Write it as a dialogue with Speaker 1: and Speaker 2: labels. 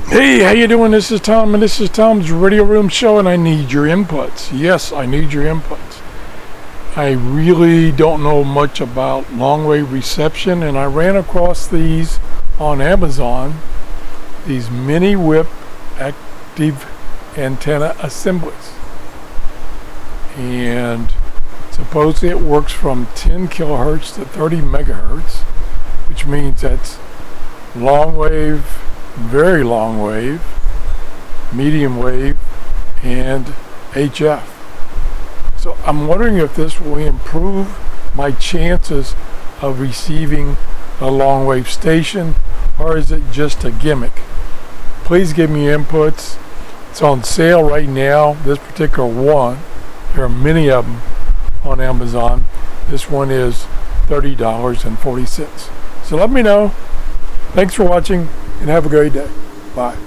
Speaker 1: Hey, how you doing? This is Tom, and this is Tom's Radio Room Show, and I need your inputs. Yes, I need your inputs. I really don't know much about Longwave reception, and I ran across these on Amazon, these mini whip active antenna assemblies. And supposedly it works from 10 kilohertz to 30 megahertz, which means that's long wave, very long wave, medium wave, and HF. So I'm wondering if this will improve my chances of receiving a long wave station, or is it just a gimmick? Please give me inputs. It's on sale right now, this particular one. There are many of them on Amazon. This one is $30.40. So let me know. Thanks for watching, and have a great day. Bye.